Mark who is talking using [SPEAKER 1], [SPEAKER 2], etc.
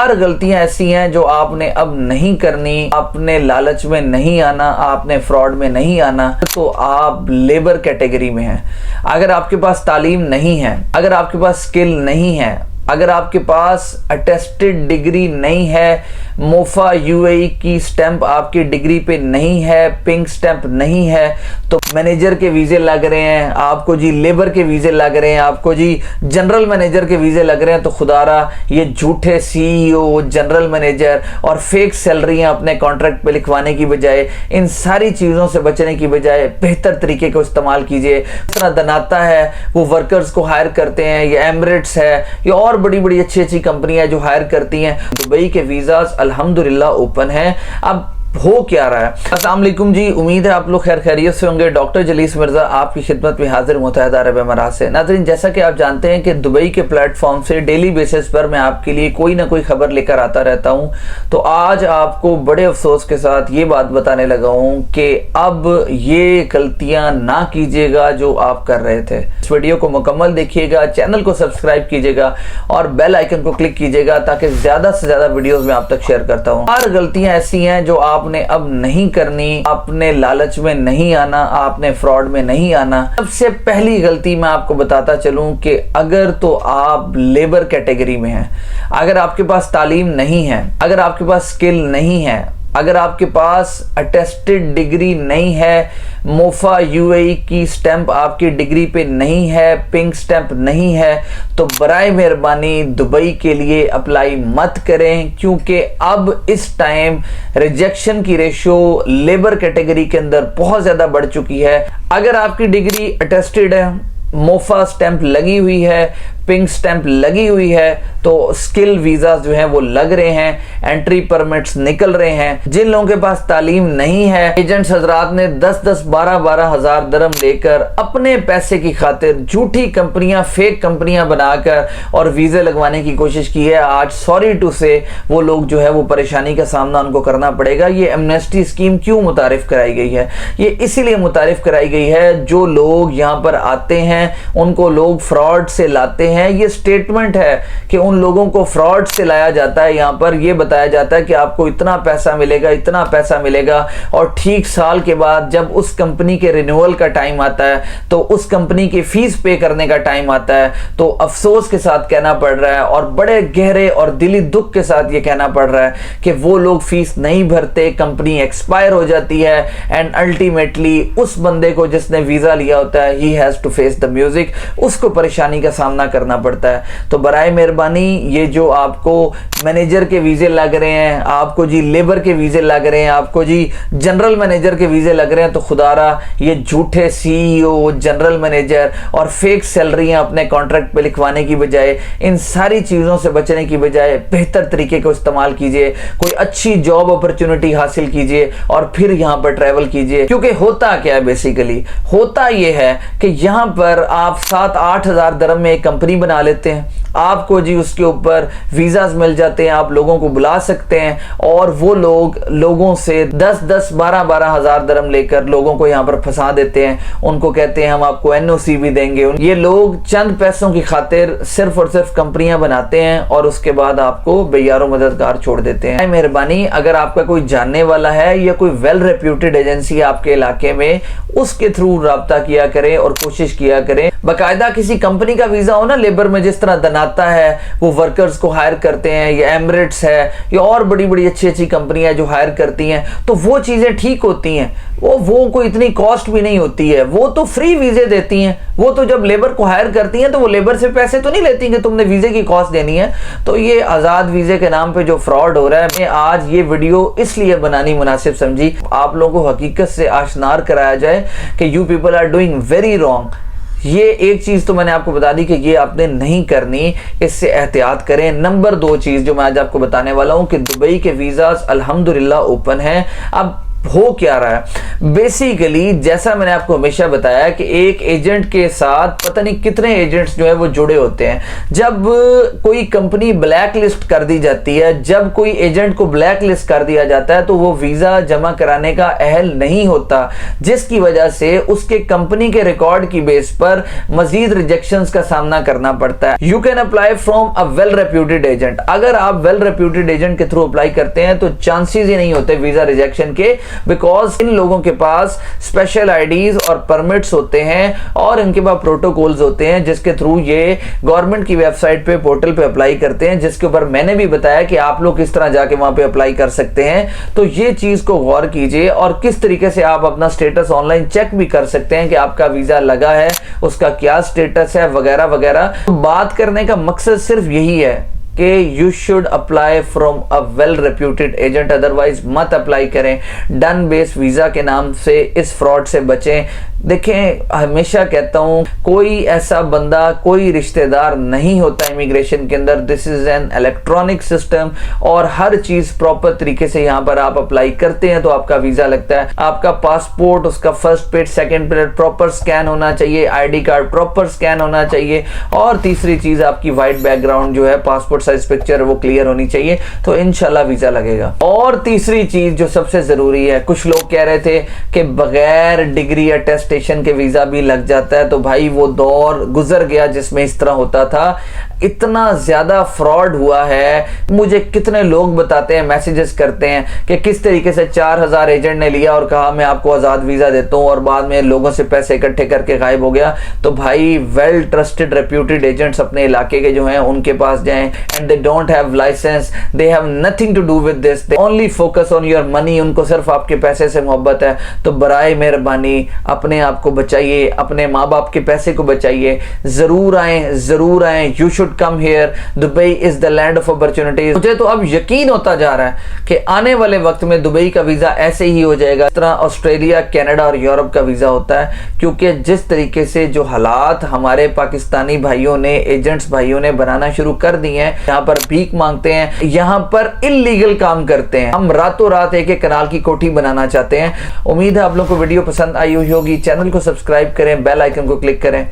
[SPEAKER 1] चार गलतियां ऐसी हैं जो आपने अब नहीं करनी। आपने लालच में नहीं आना, आपने फ्रॉड में नहीं आना। तो आप लेबर कैटेगरी में हैं। अगर आपके पास तालीम नहीं है, अगर आपके पास स्किल नहीं है, अगर आपके पास अटेस्टेड डिग्री नहीं है, मोफा यूएई की स्टैंप आपकी डिग्री पे नहीं है, पिंक स्टैंप नहीं है, तो मैनेजर के वीजे लग रहे हैं आपको जी, लेबर के वीजे लग रहे हैं आपको जी, जनरल मैनेजर के वीजे लग रहे हैं, तो खुदारा ये झूठे सीईओ, जनरल मैनेजर और फेक सैलरियां अपने कॉन्ट्रैक्ट पे लिखवाने की बजाय, इन सारी चीजों से बचने की बजाय बेहतर तरीके को इस्तेमाल कीजिए। इतना दनाता है वो वर्कर्स को हायर करते हैं, ये एमिरेट्स है, ये और बड़ी बड़ी अच्छी अच्छी कंपनियां जो हायर करती हैं। दुबई के वीजाज अल्हम्दुलिल्लाह ओपन हैं। अब हो क्या रहा है? अस्सलाम वालेकुम जी, उम्मीद है आप लोग खैर खैरियत से होंगे। डॉक्टर जलीस मिर्जा आपकी खिदमत में हाजिर मुत्तहिदा अरब अमारात से। नाज़रीन, जैसा कि आप जानते हैं कि दुबई के प्लेटफॉर्म से डेली बेसिस पर मैं आपके लिए कोई ना कोई खबर लेकर आता रहता हूं। तो आज आपको बड़े अफसोस के साथ ये बात बताने लगा हूं कि अब ये गलतियां ना कीजिएगा जो आप कर रहे थे। इस वीडियो को मुकम्मल देखिएगा, चैनल को सब्सक्राइब कीजिएगा और बेल आइकन को क्लिक कीजिएगा ताकि ज्यादा से ज्यादा वीडियोस में आप तक शेयर करता हूं। चार गलतियां ऐसी हैं जो आपने अब नहीं करनी। आपने लालच में नहीं आना, आपने फ्रॉड में नहीं आना। सबसे पहली गलती मैं आपको बताता चलूं कि अगर तो आप लेबर कैटेगरी में हैं, अगर आपके पास तालीम नहीं है, अगर आपके पास स्किल नहीं है, अगर आपके पास अटेस्टेड डिग्री नहीं है, मोफा यूएई की स्टैंप आपकी डिग्री पे नहीं है, पिंक स्टैंप नहीं है, तो बराए मेहरबानी दुबई के लिए अप्लाई मत करें, क्योंकि अब इस टाइम रिजेक्शन की रेशो लेबर कैटेगरी के अंदर बहुत ज्यादा बढ़ चुकी है। अगर आपकी डिग्री अटेस्टेड है, मोफा स्टैंप लगी हुई है, पिंक स्टैंप लगी हुई है, तो स्किल वीजा जो है वो लग रहे हैं, एंट्री परमिट्स निकल रहे हैं। जिन लोगों के पास तालीम नहीं है, एजेंट्स हजरात ने 10-10, 12-12 हजार दरम लेकर अपने पैसे की खातिर झूठी कंपनियां, फेक कंपनियां बनाकर और वीजे लगवाने की कोशिश की है। आज सॉरी टू से वो लोग जो है वो परेशानी का सामना उनको करना पड़ेगा। ये एमनेस्टी स्कीम क्यों मुतारिफ कराई गई है? ये इसीलिए मुतारिफ कराई गई है, जो लोग यहाँ पर आते हैं उनको लोग फ्रॉड से लाते हैं। ये स्टेटमेंट है कि उन लोगों को फ्रॉड से लाया जाता है। यहां पर यह बताया जाता है कि आपको इतना पैसा मिलेगा, इतना पैसा मिलेगा, और ठीक साल के बाद जब उस कंपनी के रिन्यूअल का टाइम आता है, तो उस कंपनी की फीस पे करने का टाइम आता है, तो अफसोस के साथ कहना पड़ रहा है और बड़े गहरे और दिली दुख के साथ यह कहना पड़ रहा है कि वो लोग फीस नहीं भरते, कंपनी एक्सपायर हो जाती है, एंड अल्टीमेटली उस बंदे को जिसने वीजा लिया होता है, he has to face the music, उसको परेशानी का सामना करना पड़ता है। तो बराए मेहरबानी ये जो आपको मैनेजर के वीजे लग रहे हैं, आपको जी लेबर के वीजे लग रहे हैं, आपको जी जनरल मैनेजर के वीजे लग रहे हैं, तो खुदारा ये झूठे सीईओ, जनरल मैनेजर और फेक सैलरियां अपने कॉन्ट्रैक्ट पे लिखवाने की बजाय, इन सारी चीजों से बचने की बजाय बेहतर तरीके को इस्तेमाल कीजिए। कोई अच्छी जॉब अपॉर्चुनिटी हासिल कीजिए और फिर यहां पर ट्रैवल कीजिए। क्योंकि होता क्या है, बेसिकली होता यह है कि यहां पर आप 7-8 हजार दरम में एक कंपनी बना लेते हैं, आपको जी उसके ऊपर वीजाज मिल जाते हैं, आप लोगों को बुला सकते हैं, और वो लोग लोगों से 10-10, 12-12 हजार दरम लेकर लोगों को यहाँ पर फंसा देते हैं। उनको कहते हैं हम आपको एनओसी भी देंगे। ये लोग चंद पैसों की खातिर सिर्फ और सिर्फ कंपनियां बनाते हैं और उसके बाद आपको बेयारो मददगार छोड़ देते हैं। मेहरबानी, अगर आपका कोई जानने वाला है या कोई वेल रेप्यूटेड एजेंसी आपके इलाके में, उसके थ्रू राब्ता किया करें और कोशिश किया करें। बाकायदा किसी कंपनी का वीजा हो ना, लेबर में जिस तरह दनाता है वो वर्कर्स को हायर करते हैं, ये एमिरेट्स है, ये और बड़ी बड़ी अच्छी अच्छी कंपनियां जो हायर करती हैं, तो वो चीजें ठीक होती हैं। वो कोई इतनी कॉस्ट भी नहीं होती है, वो तो फ्री वीजे देती हैं। वो तो जब लेबर को हायर करती हैं तो वो लेबर से पैसे तो नहीं लेती कि तुमने वीजे की कॉस्ट देनी है। तो ये आजाद वीजे के नाम पे जो फ्रॉड हो रहा है, मैं आज ये वीडियो इसलिए बनानी मुनासिब समझी, आप लोगों को हकीकत से आशनार कराया जाए कि you people are doing very wrong. ये एक चीज तो मैंने आपको बता दी कि ये आपने नहीं करनी, इससे एहतियात करें। नंबर 2 चीज जो मैं आज आपको बताने वाला हूं कि दुबई के वीजाज अल्हम्दुलिल्लाह ओपन हैं। अब हो क्या रहा है। बेसिकली जैसा मैंने आपको हमेशा बताया कि एक एजेंट के साथ पता नहीं कितने एजेंट्स जो है वो जुड़े होते हैं। जब कोई कंपनी ब्लैक लिस्ट कर दी जाती है, जब कोई एजेंट को ब्लैक लिस्ट कर दिया जाता है, तो वो वीजा जमा कराने का अहल नहीं होता, जिसकी वजह से उसके कंपनी के रिकॉर्ड की बेस पर मजीद रिजेक्शंस का सामना करना पड़ता है। You can apply from a well reputed agent. अगर आप वेल रेप्यूटेड एजेंट के थ्रू अप्लाई करते हैं तो चांसेस ही नहीं होते वीजा रिजेक्शन के, बिकॉज इन लोगों के पास स्पेशल आईडीज और परमिट्स होते हैं और इनके पास प्रोटोकॉल्स होते हैं जिसके थ्रू ये गवर्नमेंट की वेबसाइट पे, पोर्टल पे अप्लाई करते हैं, जिसके ऊपर मैंने भी बताया कि आप लोग किस तरह जाके वहां पे अप्लाई कर सकते हैं। तो ये चीज को गौर कीजिए और किस तरीके से आप अपना स्टेटस ऑनलाइन चेक भी कर सकते हैं कि आपका वीजा लगा है, उसका क्या स्टेटस है, वगैरह वगैरह। तो बात करने का मकसद सिर्फ यही है कि you should apply from a well reputed agent, otherwise मत अप्लाई करें। डन बेस वीजा के नाम से इस फ्रॉड से बचें। देखें, हमेशा कहता हूं, कोई ऐसा बंदा, कोई रिश्तेदार नहीं होता इमिग्रेशन के अंदर। This is an electronic system और हर चीज प्रॉपर तरीके से यहां पर आप अप्लाई करते हैं तो आपका वीजा लगता है। आपका पासपोर्ट, उसका first page, second page proper scan होना चाहिए, आईडी कार्ड प्रॉपर स्कैन होना चाहिए, और तीसरी चीज आपकी व्हाइट बैकग्राउंड जो है, पासपोर्ट साइज पिक्चर, वो क्लियर होनी चाहिए, तो इंशाल्लाह वीजा लगेगा। और तीसरी चीज जो सबसे जरूरी है, कुछ लोग कह रहे थे कि बगैर डिग्री अटेस्टेशन के वीजा भी लग जाता है, तो भाई वो दौर गुजर गया जिसमें इस तरह होता था। इतना ज्यादा फ्रॉड हुआ है, मुझे कितने लोग बताते हैं, मैसेजेस करते हैं कि किस तरीके से 4000 एजेंट ने लिया और कहा मैं आपको आजाद वीजा देता हूं, और बाद में लोगों से पैसे इकट्ठे करके गायब हो गया। तो भाई वेल ट्रस्टेड रेप्यूटेड एजेंट्स अपने इलाके के जो हैं उनके पास जाएं, and they don't have licence, they have nothing to do with this, they only focus on your money. उनको सिर्फ आपके पैसे से मोहब्बत है। तो बराए मेहरबानी अपने आप को बचाइए, अपने माँ बाप के पैसे को बचाइए। जरूर आए, जरूर आए, you should come here. Dubai is the land of opportunities. मुझे तो अब यकीन होता जा रहा है कि आने वाले वक्त में दुबई का वीजा ऐसे ही हो जाएगा जिस तरह ऑस्ट्रेलिया, कनाडा और यूरोप का वीजा होता है, क्योंकि जिस तरीके से जो हालात हमारे पाकिस्तानी भाइयों ने, एजेंट्स भाइयों ने बनाना शुरू कर दिए हैं, यहाँ पर भीख मांगते हैं, यहाँ पर इल्लीगल काम करते हैं। हम रातों रात एक कनाल की कोठी बनाना चाहते हैं। उम्मीद है आप लोगों को वीडियो पसंद आई हुई होगी। चैनल को सब्सक्राइब करें, बेल आइकन को क्लिक करें।